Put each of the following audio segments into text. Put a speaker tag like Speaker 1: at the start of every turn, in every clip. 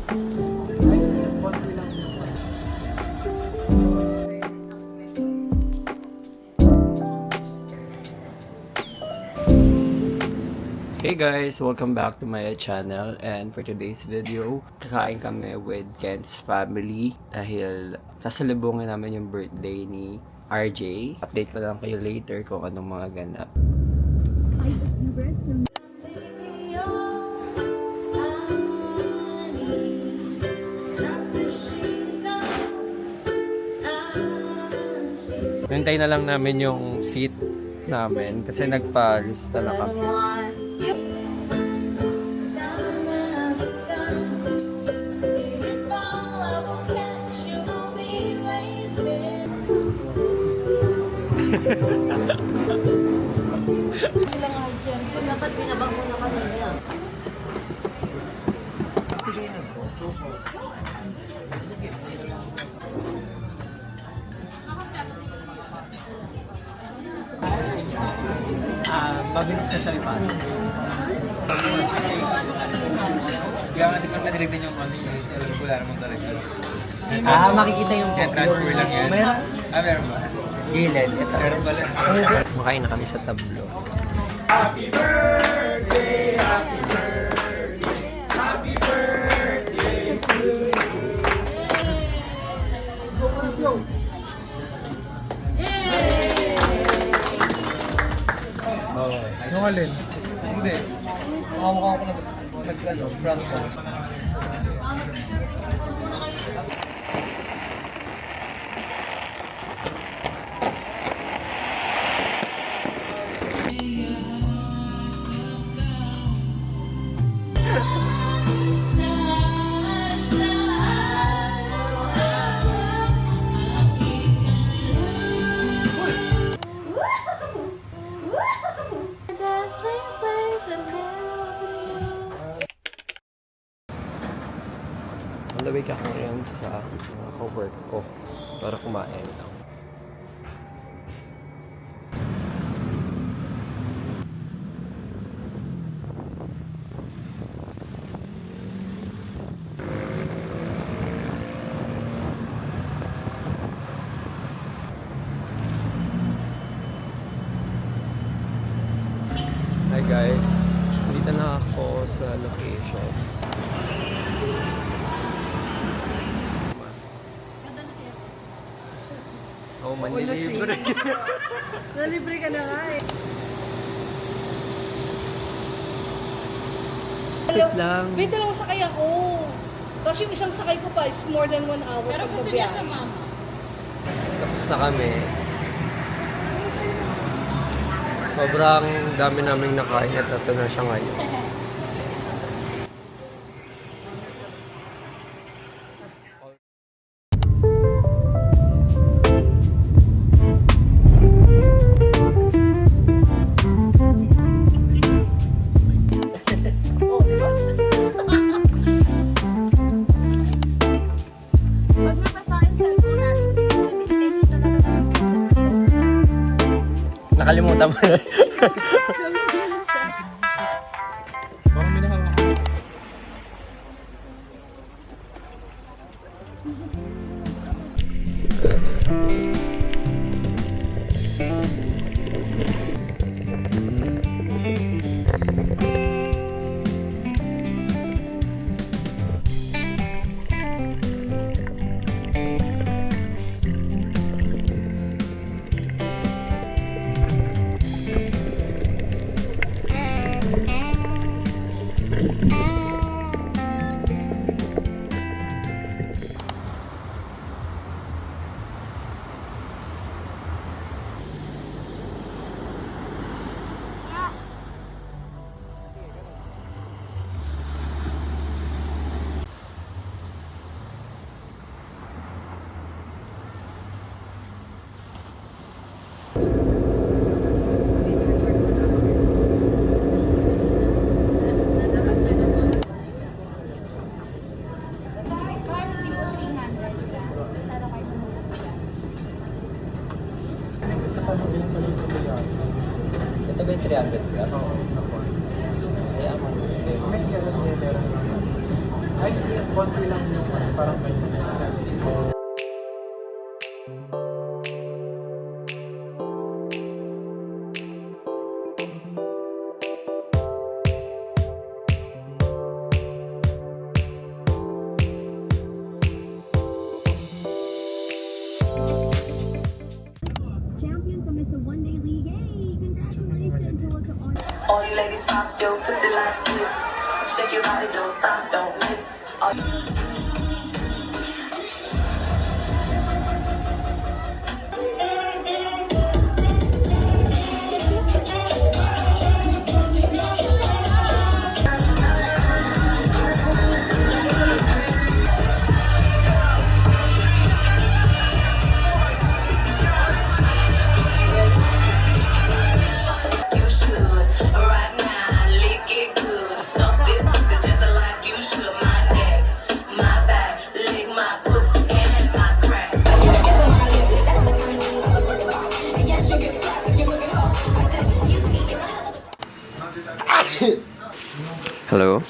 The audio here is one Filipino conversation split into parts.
Speaker 1: Hey guys! Welcome back to my channel, and for today's video, kakain kami with Ken's family dahil kasalubungin namin yung birthday ni RJ. Update ko lang kayo later kung anong mga ganap. Hintay na lang namin yung seat namin kasi nagpa-lista na kami.
Speaker 2: Dapat binabang mo na kanina.
Speaker 1: Mabilis na siya ipasok.
Speaker 3: Kaya nga di ko nadilig din yung ano yung regular mo talaga.
Speaker 1: Makikita yung
Speaker 3: transfer lang yan.
Speaker 1: Meron?
Speaker 3: Meron ba?
Speaker 1: Gilid. Ito.
Speaker 3: Meron pala.
Speaker 1: Makain na kami sa tablo.
Speaker 3: Happy birthday, happy birthday, happy birthday to you.
Speaker 1: Yung alin?
Speaker 3: Hindi. Mukha ko na nag-ano, front ko.
Speaker 1: On the way ka ko rin sa mga co-work ko para kumain. Hi guys, dito na ako sa location. Oh, manlilibre.
Speaker 2: Nalibre ka na nga eh.
Speaker 1: Wait lang.
Speaker 2: Wait, dalawang sakay ako. Tapos yung isang sakay ko pa is more than 1 hour. Pero gusto niya sa mama.
Speaker 1: Tapos na kami. Sobrang dami naming nakain at ito na siya ngayon. Nakalimutan mo na.
Speaker 4: konti lang yung parang may
Speaker 5: Champion from Mr. One Day League. Hey, congratulations. Hello to all.
Speaker 6: All you ladies pop your pussy like this. Shake your body, don't stop, don't miss. All you should right now, lick it good. Suck this pussy just like you should. My neck, my back, lick my pussy and my crack.
Speaker 1: Hello.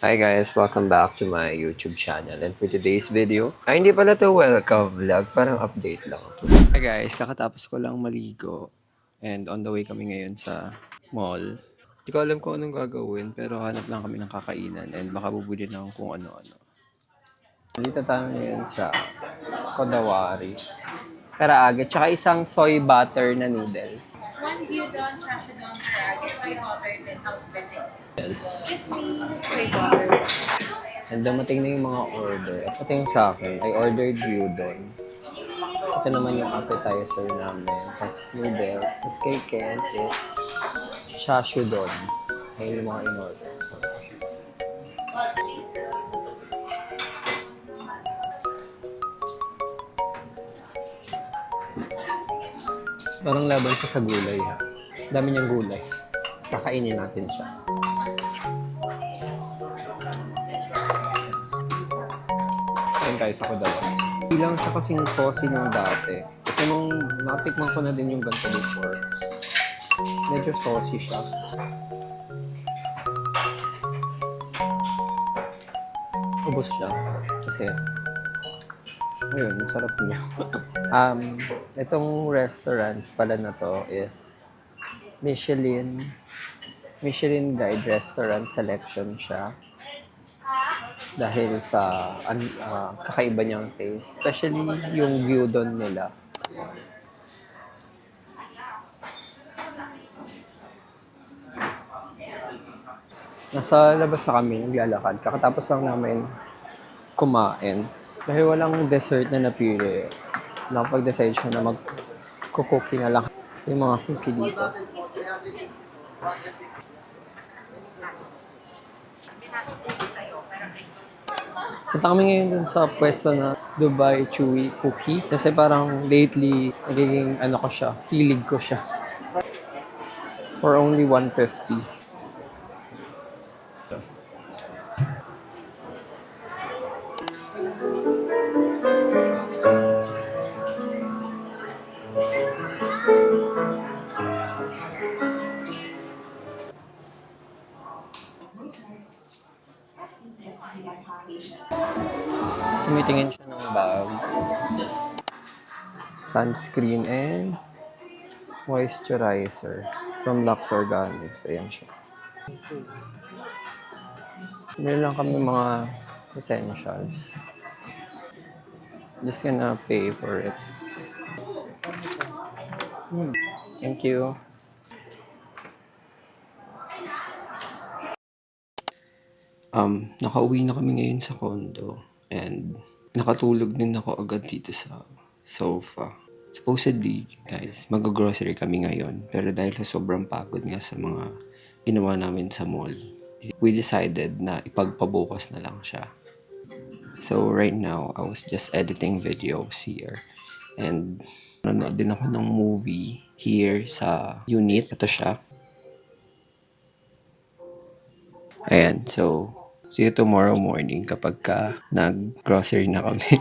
Speaker 1: Hi guys, welcome back to my YouTube channel. And for today's video, hindi pala to welcome vlog, parang update lang. Hi guys, kakatapos ko lang maligo. And on the way kami ngayon sa mall. Hindi ko alam kung anong gagawin, pero hanap lang kami ng kakainan and baka bubili lang kung ano-ano. Dito tayo ngayon sa Kodawari. Karaage, tsaka isang soy butter na noodles.
Speaker 7: One gyudon, chashudon, karage, soy butter, then house butter. Excuse me, soy butter.
Speaker 1: And dumating na yung mga order. Ito yung sa akin. I ordered gyudon. Ito naman yung appetizer namin. Tapos noodles. Tapos kay Ken is chashudon. Ayun yung mga in-order. So, parang laban siya sa gulay ha. Dami niyang gulay. Kakainin natin siya. Ayun tayo sa Kodawari. Hindi lang siya kasing saucy nung dati. Kasi nung natikman ko na din yung ganito before, medyo saucy siya. Ubus siya. Kasi, ayun, ang sarap niya. Itong restaurant pala na to is Michelin Guide Restaurant Selection siya. Dahil sa kakaiba niyang taste. Especially yung gyudon nila. Nasa labas na kami, naglalakad. Kakatapos lang namin kumain. Dahil walang dessert na napili, nakapag-decide siya na mag-cookie na lang yung mga cookie dito. Punta kami ngayon dun sa pwesto na Dubai Chewy Cookie. Kasi parang lately, nagiging ko siya, hilig ko siya. For only 150. Tumitingin siya ng bag, sunscreen, and moisturizer from Lux Organics. Ayan siya. Meron lang kami mga essentials. Just gonna pay for it. Thank you. Nakauwi na kami ngayon sa condo and nakatulog din ako agad dito sa sofa. Supposedly, guys, mag-grocery kami ngayon pero dahil sa sobrang pagod nga sa mga ginawa namin sa mall, we decided na ipagpabukas na lang siya. So right now, I was just editing videos here and nanonood din ako ng movie here sa unit. Ito siya. Ayan, so see you tomorrow morning kapag nag-grocery na kami.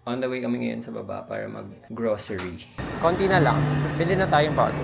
Speaker 1: On the way kami ngayon sa baba para mag-grocery. Konti na lang. Bili na tayong bago.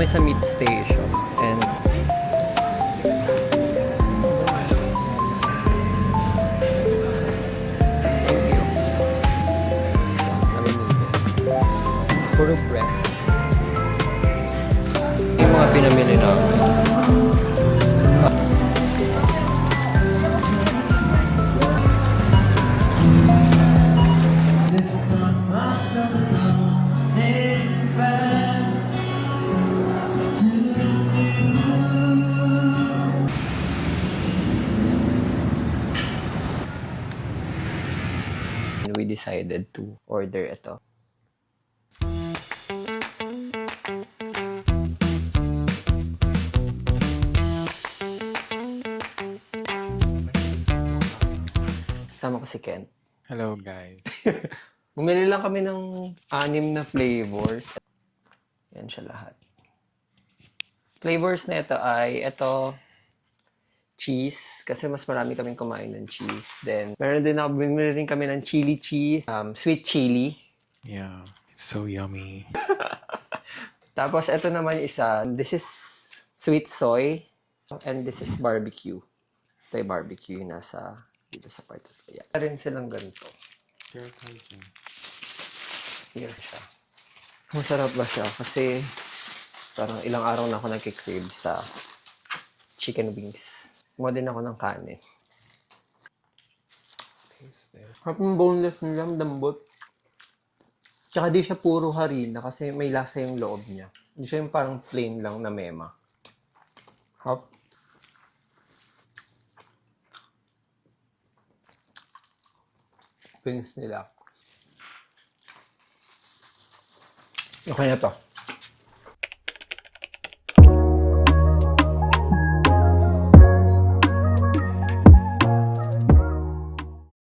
Speaker 1: kami sa meat station. And thank you. Namimili. Puro bread. Yung mga pinamili namin. And we decided to order ito. Kasama ko si Ken.
Speaker 4: Hello guys.
Speaker 1: Bumili lang kami ng 6 na flavors. Yan siya lahat. Flavors na ito ay cheese, kasi mas marami kaming kumain ng cheese. Then, meron din ako, bumili rin kami ng chili cheese, sweet chili.
Speaker 4: Yeah, it's so yummy.
Speaker 1: Tapos, ito naman isa, this is sweet soy, and this is barbecue. Ito yung barbecue yung nasa dito sa part of it. Yeah. Rin silang ganito. Here siya. Masarap ba siya? Kasi parang ilang araw na ako nagkikrave sa chicken wings. Kumuha din ako ng kanin. Harap ng boneless nila, dambot. Tsaka di siya puro harina kasi may lasa yung loob niya. Hindi siya yung parang plain lang na mema. Hop. Wings nila. Okay na to.